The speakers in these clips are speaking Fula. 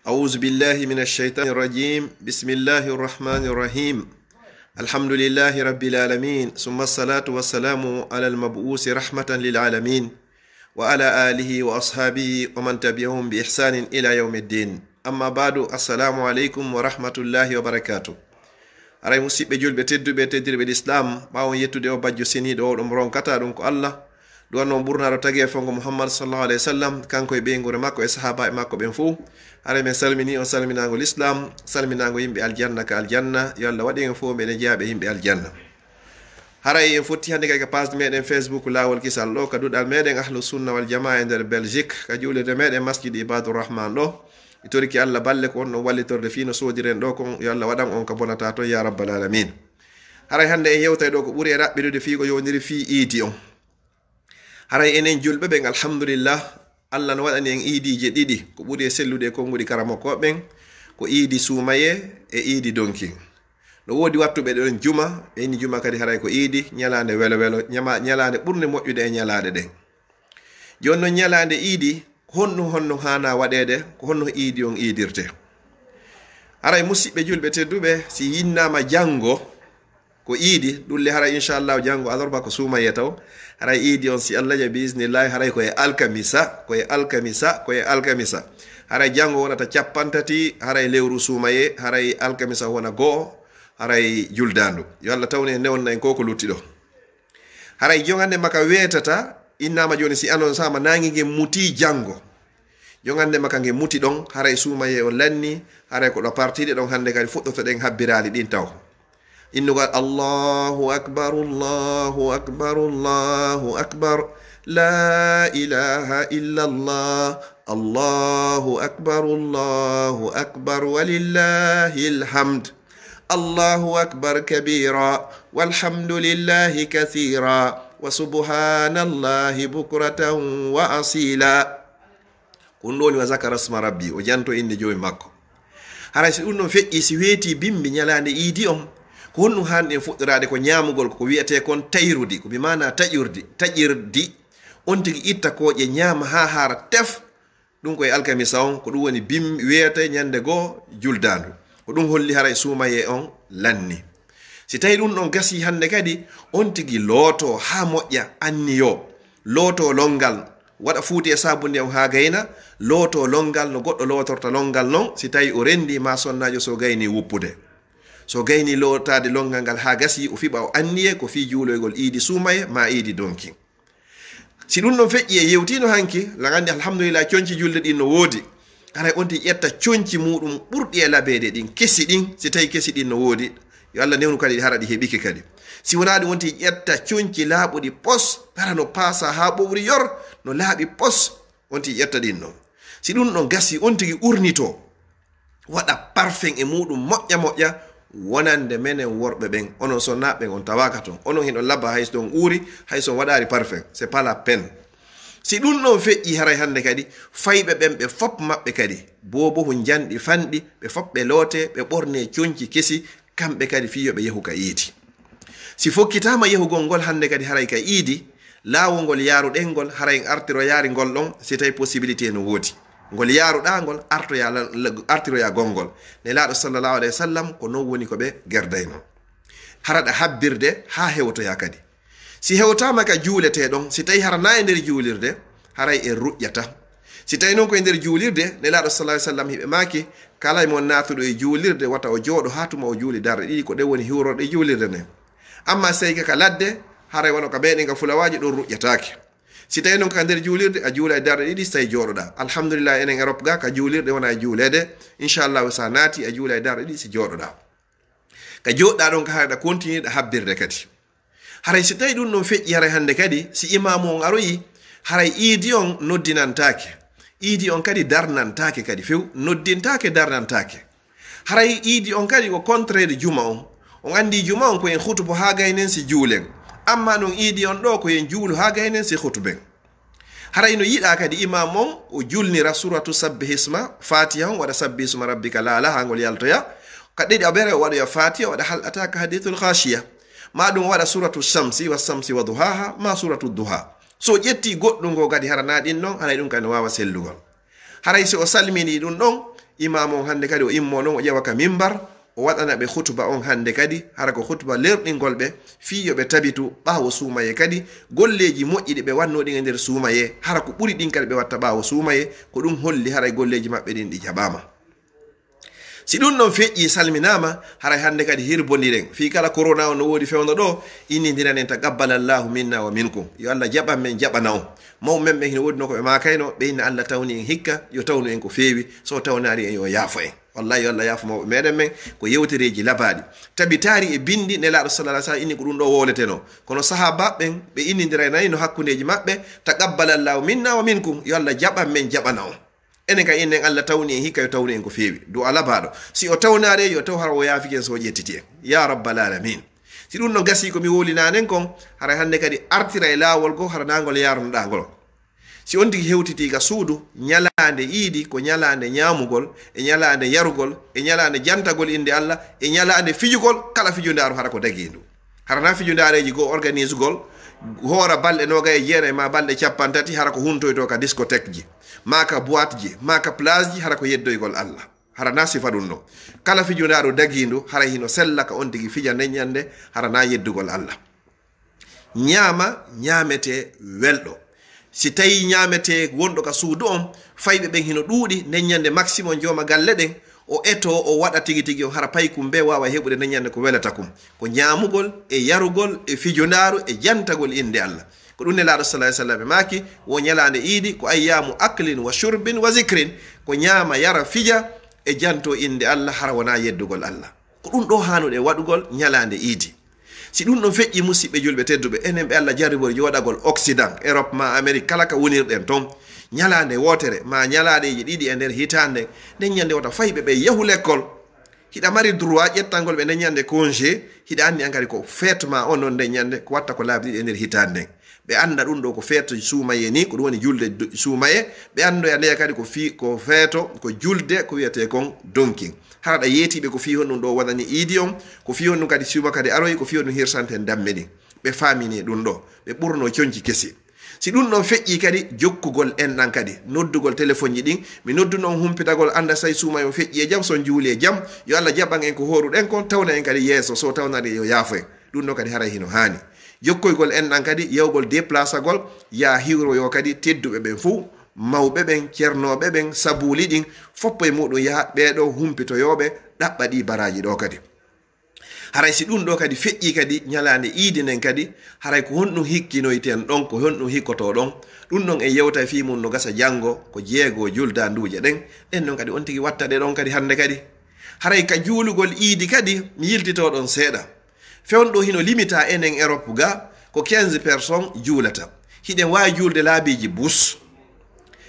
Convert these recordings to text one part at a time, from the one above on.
أعوذ بالله من الشيطان الرجيم بسم الله الرحمن الرحيم الحمد لله رب العالمين ثم الصلاة والسلام على المبعوث رحمة للعالمين وعلى آله وأصحابه ومن تبعهم بإحسان إلى يوم الدين أما بعد السلام عليكم ورحمة الله وبركاته أراي مسيب جول بتدو بتدير بالإسلام باو يتودي وباجو سيني دو أمرون كتا دونك الله duwan non ɓurnaro tagi e fongo Muhammad sallallahu alaihi wasallam kanko e ɓeygure makko e sahaba e makko ɓen fou ara men salmini on salminago l'islam salminago yimɓe aljanna ka aljanna yo Allah waɗi en fo meɗen jeeyaɓe yimɓe aljanna haray en fotti hande kay ka page meɗen Facebook lawol kisal ɗo ka duɗal meɗen ahlu sunna wal jamaa e nder Belgique ka julirde meɗen masjid ibadur rahman ɗo e toriki Allah balle ko on no wallitorde fino sodiren ɗo kon yo Allah waɗan on ka bonata to ya rabbal alamin haray hande en yewtay ɗo ko ɓuuri e raɓɓirude fiigo yowdiri fi iidi on haray enen julɓe ɓen alhamdulillah Allah no waɗani en iidije ɗiɗi ko ɓuri e sellude e konngudi karamokoɓe ɓen ko iidi suumaye e iidi donki no woodi wattuɓe ɗon juma eni juma kadi haray ko iidi ñalande welo welo ñalande ɓurde moƴƴude e ñalaɗe ɗen joni noon ñalande iidi honno hana waɗede ko honno iidi on iidirte haray musidɓe julɓe tedduɓe si yinnama janngo ko iidi ɗulle haray inchallahu janngo alarba ko suumaye taw haray iidi on si Allah jaɓi bisnillahi haray koye alkamisa haray janngo wonata capantati haray lewru suumaye haray alkamisa wona go'o haray juldandu yo Allah tawni newna en koko lutti ɗo haray jongande maka wetata innama joni si anon sama nangi nge muti janngo jongande maka nge muti ɗon haray suumaye o lanni haray ko ɗo partiɗe ɗon hande kadi fuɗɗoto ɗen habbirali ɗin taw innugal Allahu akbar Allahu akbar Allahu akbar la ilaha illallah Allahu akbar walillahil hamd Allahu akbar kabira walhamdulillahi kathira wa subhanallahi bukratan wa asila kun ɗoni wa zakara asma rabbi o janto inde joyi makko haray si ɗum ɗon feƴƴi si weeti bimbi ñalande iidi on ko honno hande en fuɗɗirade ko ñamugol ko wiyete kon tayrudi ko bimana taƴirdi on tigi itta koƴe ñama ha hara tef ɗum koye alkamisa on ko ɗum woni bim wiyete ñande goo juldandu ko ɗum holli haray suumaye on lanni si tawi ɗum ɗon gasi hande kadi on tigi looto ha moƴƴa anniyo looto longal waɗa fuuti e sabunde on ha gayna looto longal no goɗɗo lootorta longal non si tawi o rendi ma sonnajo so gayni wuppude so gayni lotade longal ngal ha gasi o fiɓa o anniye ko fi juuloygol iidi suumaye ma iidi donki si ɗum ɗon feƴƴi e yewtino hanki lagandi alhamdulillah coñci julde ɗin no woodi haray on ti ƴetta coñci muɗum ɓurɗi e labeede ɗin kesi ɗin si tawi kesi ɗin no woodi yo Allah newnu kadi hara ɗi heɓiki kadi si wona ɗum wonti ƴetta coñci laaɓuɗi pos para no paasa ha ɓowri yor no laaɓi pos on ti ƴetta ɗin non si ɗum ɗon gasi on tigi urnito waɗa parfum e muɗum moƴƴa wonande menen worɓe ɓen onon so naɓɓen on tawaka ton onon hiɗon labba hay so ɗon uuri hay so waɗari parfum c'est pas la peine si ɗum ɗon feƴƴi haray hande kadi fayɓe ɓen ɓe fop maɓɓe kadi bobo janɗi fanɗi ɓe fop ɓe loote ɓe ɓorne coñci kesi kamɓe kadi fiyoɓe yehu ka iidi si fokkitama yehugol ngol hande kadi haray ka iidi laawol ngol yaruɗen ngol haray en artiro yaari ngol ɗon si tawi possibilité no woodi ngol yaaruɗa ngol artiroya gongol nelaɗo sallallahu alayhi wa sallam ko non woni ko ɓe gerdayno haraɗa habbirde ha hewtoya kadi si hewtama ka juulete ɗon si tawi hara na e nder juulirde haray en ruƴƴata si tawi noon koye nder juulirde nelaɗo sallallahu alayhi wa sallam hiɓe maki kala mon natuɗo e juulirde wata o jooɗo ha tuma o juuli darɗe ɗiɗi ko ɗe woni hiwroɗe juulirde nden amma so tawi ka ladde haray wono ka ɓeɗenga fulawaji ɗon ruƴƴatake si tawi noon ka nder juulirde a juula e darɗe ɗiɗi so tawi jooɗoɗa alhamdulillah enen Europe ga ka juulirde wona e juulede inchallahu sa naati a juula e darɗe ɗiɗi si jooɗoɗa ka joɗɗa ɗon ka haɗa continue ɗa habbirde kadi haray si tawi ɗum ɗon feƴƴi haray hande kadi si imamu on aroyi haray iidi on noddinantake iidi on kadi darnantake kadi few noddintake darnantake haray iidi on kadi ko contraire juma on andi juma on koyen hutubo ha gaynen si juulen amma non iidi on ɗo koyen juulu ha gaynen si hutuben haray no yiɗa kadi imam on o julnira suratu sabbihisma fatiha on waɗa sabbihisma rabbika laala ha ngol yaltoya ka ɗiɗi o ɓere o waɗoya fatiha waɗa hal ataka hadithul khashiya ma ɗum waɗa suratu shamsi wa duhaha ma suratu duha so ƴetti goɗɗum go kadi harana ɗin ɗon haray ɗum kadi no wawa sellugol haray so o salmini ɗum ɗon imam on hande kadi o immo non o ƴewa ka mimbar o waɗana ɓe hutuba on hande kadi hara ko hutuba lerɗingol ɓe fiyo ɓe tabitu ɓawo suumaye kadi golleji moƴƴiɗi ɓe wannoɗin e nder suumaye hara ko ɓuri ɗin kadi ɓe watta ɓawo suumaye ko ɗum holli haray golleji maɓɓe ɗin ɗi jaɓama. si ɗum ɗon feƴƴi salminama haray hande kadi hirbodiren fi kala corona o no woodi fewno ɗo innidiranen taqabbalallahu minna wa minkum yo Allah jaɓan men jaɓana on mawɓe men ɓe hino woodi no ko ɓe makayno ɓe inna Allah tawni en hikka yo tawnu en ko feewi so tawnari en yo yaafo en wallahi yo Allah yaafo mawɓe meɗen men ko yewtereji labaɗi tabitari e bindi nelaɗo sallallahu alaihi wasallam inni ko ɗum ɗo woleteno kono sahaba ɓen ɓe innidiranayi no hakkundeji maɓɓe taqabbalallahu minna wa minkum yo Allah jaɓan men jaɓana on enen ka innen Allah tawni en hikka yo tawni en ko feewi do alabaɗo si o tawnare yo taw hara o yaafiken so ƴettiti en ya rabbal alamin. si ɗum no gasi komi wolinanen kon hara hande kadi artira e laawol go hara nagol yarunoɗa ngol si on tigi hewtitiga suudu ñalande iidi ko ñalande ñamugol e ñalande yarugol e ñalande jantagol inde Allah e ñalande fijugol kala fijundaru hara ko dagindu harana fijundareji go organise gol hoora balɗe noga e jeenayi ma balɗe capantati hara ko huntoyto ka discothèque ji ma ka boîte ji ma ka place ji hara ko yeddoygol Allah hara na sifa ɗum no kala fijundaru dagindu hara hino sella ka on tigi fija neññande hara na yeddugol Allah. ñaama ñaamete welɗo si tawi ñaamete wonɗo ka suudu on fayɓe ɓen hino ɗuuɗi neññande maximum jooma galle ɗen o eto o waɗa tigi tigi o hara paykum be wawa heɓude neññande ko welata kum ko ñaamugol e yarugol e fijundaru e jantagol inde Allah ko ɗum nelaɗo sallallahu alaihi wasallam maki wo ñalande iidi ko ayyamu aklin wa shurbin wa zikrin ko ñaama yara fija e janto inde Allah hara wona yeddugol Allah ko ɗum ɗo hanuɗe waɗugol ñalande iidi. si ɗum ɗon feƴƴi musidɓe julɓe tedduɓe enen ɓe Allah jaribori joɗagol occident Europe ma Amérique kala ka wonirɗen toon ñalande wotere ma ñalaɗeji ɗiɗi e nder hitande neññande wota fayɓe ɓe yahu l'école hiɗa mari droit ƴettangol ɓe neññande congé hiɗa anndi an kadi ko fête ma on ɗon neññande ko watta ko laabi ɗiɗi e nder hitande ɓe anda ɗum ɗo ko fête suumaye ni ko ɗum woni julde suumaye ɓe andoya ndeya kadi ko feeto ko julde ko wiyete kon donkin hara ɗa yeetiɓe ko fi hon ɗum ɗo waɗani iidi on ko fi hon ɗum kadi suuma kadi aroyi ko fi hon ɗum hirsante en damme ɗin ɓe famini ɗum ɗo ɓe ɓurno coñci kesi. si ɗum ɗon feƴƴi kadi jokkugol enɗan kadi noddugol téléphone ji ɗin mi nodduno on humpitagol anda say suuma o feƴƴi e jaam son juuli e jaam yo Allah jaɓan en ko horuɗen kon tawna en kadi yeeso so tawnade yo yaafo en ɗum ɗo kadi haray hino haani jokkoygol enɗan kadi yewgol déplacagol ya hiwroyo kadi tedduɓe ɓen fou mawɓe ɓen ceernoɓe ɓen sabuli ɗin foppo e muɗum yaha ɓeɗo humpitoyoɓe ɗaɓɓa ɗi baraji ɗo kadi haray si ɗum ɗo kadi feƴƴi kadi ñalande iidi nden kadi haray ko honɗum hikkinoyten ɗon ko honɗum hikkoto ɗon ɗum ɗon e yewta fi mum no gasa janggo ko jeego juldanduje ɗen ɗen ɗon kadi on tigi wattaɗe ɗon kadi hande kadi haray ka juulugol iidi kadi mi yiltito ɗon seeɗa fewnɗo hino limita enen Europe ga ko 15 personnes juulata hiɗen wawi julde laabiji bus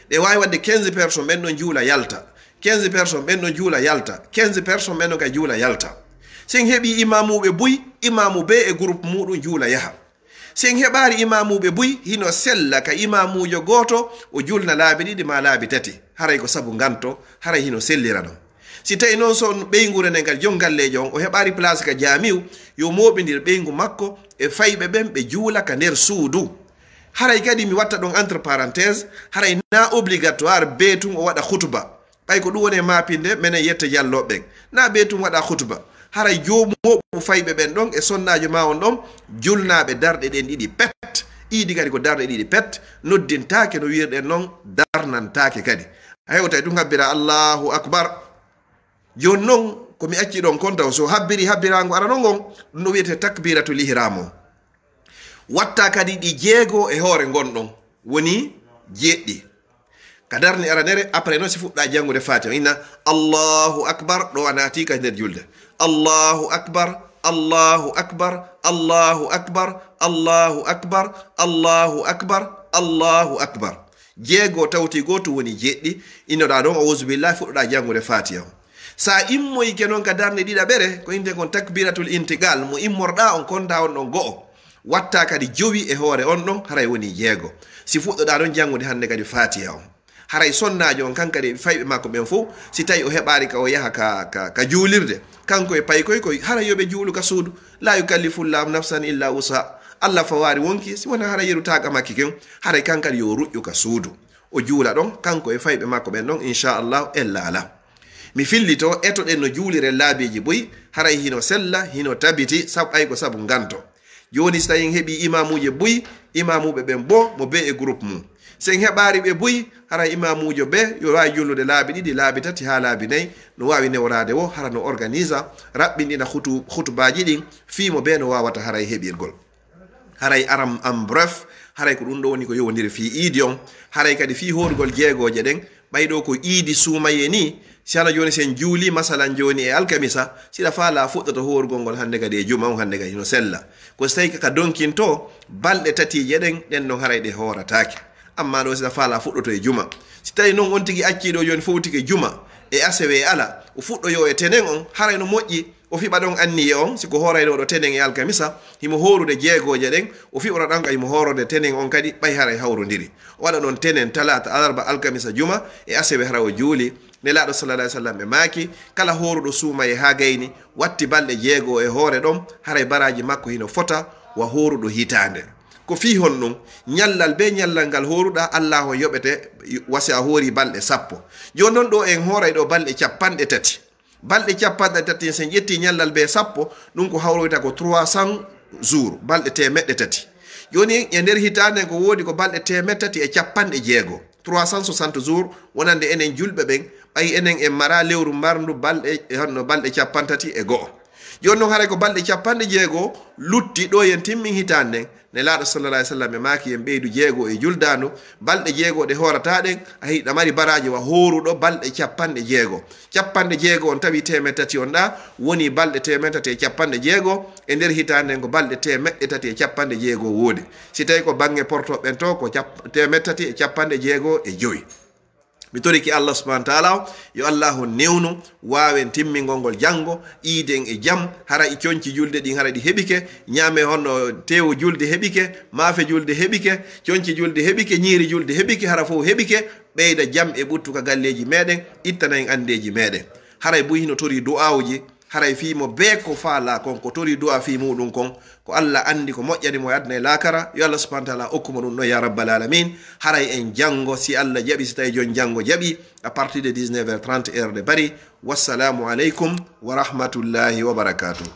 ɗe wawi wadde 15 personnes ɓen ɗon juula yalta 15 personnes ɓen ɗon juula yalta 15 personnes ɓen ɗon ka juula yalta sen heɓi imamuɓe buy imamu be e groupe muɗum juula yaha sen heɓari imamuɓe buy hino sella ka imamujo goto o julna laabi ɗiɗi ma laabi tati haray ko saabu ganto haray hino sellira ɗon si tawi noon so ɓeygure nden kadi jon gallejo on o heɓari place ka jamiu yo moɓidir ɓeygu makko e fayɓe ɓen ɓe juula ka nder suudu haray kadi mi watta ɗon entre parenthèse haray na obligatoire beetum o waɗa hutuba ɓay ko ɗum woni e mapinde minen yette jalloɓeɓen na beetum waɗa hutuba haray jomumoɓu fayɓe ɓen ɗon e sonnajo ma on ɗon julnaɓe darɗe ɗen ɗiɗi pet iidi kadi ko darɗe ɗiɗi pet noddintake no wirɗen noon darnantake kadi a hewtay ɗum habbira Allahu akbar joni noon komi acci ɗon kon taw so habbirago ara non gon ɗum no wiyete takbiratul ihram o watta kadi ɗi jeego e hoore gonɗon woni jeɗɗi ka darni aranere après noon si fuɗɗa jangude fatiha inna Allahu akbar ɗo a naati ka nder julde Allahu akbar Allahu akbar Allahu akbar Allahu akbar Allahu akbar Allahu akbar jeego tawti goto woni jeɗɗi innoɗa ɗon auzu billahi fuɗɗoɗa jangude fatiha sa immoyke noon ka darne ɗiɗa ɓere ko inde kon takbiratul intigal mo immorɗa on konda on ɗon go'o watta kadi jowi e hoore on ɗon haray woni jeego si fuɗɗoɗa ɗon jangude hande kadi fatiha on haray sonnajo on kankadi fayɓe makko ɓen fof si tawi o heɓari ka o yaha ka juulirde kanko e paykoy koy haray yoɓe juulu ka suudu la yukallifullahu nafsan illa wusa Allah fawari wonki si wona haray yerutaga makki ken haray kankadi yo ruƴƴu ka suudu o juula ɗon kanko e fayɓe makko ɓen ɗon inchallahu ella ala mi fillito etoɗen no juulire laabiji boyi haray hino sella hino tabiti ay ko sabu ganto joni so tawi heeɓi imamuje boyi imamuɓe ɓen bo mo be e groupe mum sen heɓari ɓe boyi hara imamujo ɓe yo wawi jullude laabi ɗiɗi laabi tati ha laabi nayyi no wawi newrade wo hara no organisa raɓɓinɗina hutubaji ɗin fimo ɓe no wawata haray heɓirgol haray aram am bref haray ko ɗum ɗo woni ko yowodiri fi iidi on haray kadi fi hoɗugol jeegoje ɗen ɓayɗo ko iidi suumaye ni si hana joni sen juuli masalan joni e alkamisa siɗa faala fuɗɗata horugol ngol hande kadi e juma on hande kadi no sella ko so tawi kaka donkinto balɗe tatije ɗen ɗen ɗon haray ɗe horatake amma ɗo siɗa faala fuɗɗoto e juma si tawi noon on tigui acciɗo joni fowtike juma e asewe e ala o fuɗɗoyo e tenen on haray no moƴƴi o fiɓa ɗon anniye on siko horayno ɗo tenen e alkamisa himo horude jeegoje ɗen o fiɓora ɗon ka himo horode tenen on kadi ɓay haray hawrodiri o waɗa ɗon tenen talata alarba alkamisa juma e asewe hara o juuli nelaɗo sallallah sallam e maaki kala horuɗo suumaye ha gayni watti balɗe jeego e hoore ɗon haray baraji makko hino fota wa horuɗo hitande ko fi hon ɗum ñallal be ñallal ngal horuɗa allah o yoɓete wasi a hoori balɗe sappo joni noon ɗo en hooray ɗo balɗe capanɗe tati balɗe capanɗe tati sen ƴetti ñallal be sappo ɗum ko hawroyta ko 300 jours balɗe temeɗɗe tati joni e nder hitande ko woodi ko balɗe temeɗɗe tati e capanɗe jeego 360 jours wonande enen julɓe ɓen ɓay enen en mara lewru marndu balɗe honno balɗe capantati e go'o joni noon haray ko balɗe capanɗe jeego lutti ɗo yen timmin hitande nden nelaɗo sallallah sallam e maaki en ɓeydu jeego e juldandu balɗe jeego ɗe horataɗen a hiɗa mari baraji wa horuɗo balɗe capanɗe jeego on tawi temeɗɗe tati on ɗa woni balɗe temeɗɗe tati e capanɗe jeego e nder hitande ko balɗe temeɗɗe tati e capanɗe jeego woodi si tawi ko banggue portoɓen to ko temeɗɗe tati e capanɗe jeego e joyi mi toriki allah subahana taala yo allahu newnu wawen timmingol ngol janggo iiden e jaam hara i coñci julde ɗin hara ɗi heɓike ñaame honno tewo julde heɓike maafe julde heɓike coñci julde heɓike ñiiri julde heɓike hara fof heɓike ɓeyda jaam e ɓuttuka galleji meɗen ittana en andeji meɗen haray boyi hino tori du'awuji haray fimo be ko faala kon ko tori du'a fi muɗum kon ko allah andi ko moƴƴani mo adna e lakara yo allah subahana taala hokkuma ɗum ɗo ya rabbal alamin haray en janggo si allah jaaɓi si tawi joni janggo jaaɓi à partir de 19h30 heure de bari wassalamu aleykum wa rahmatullahi wa barakatuh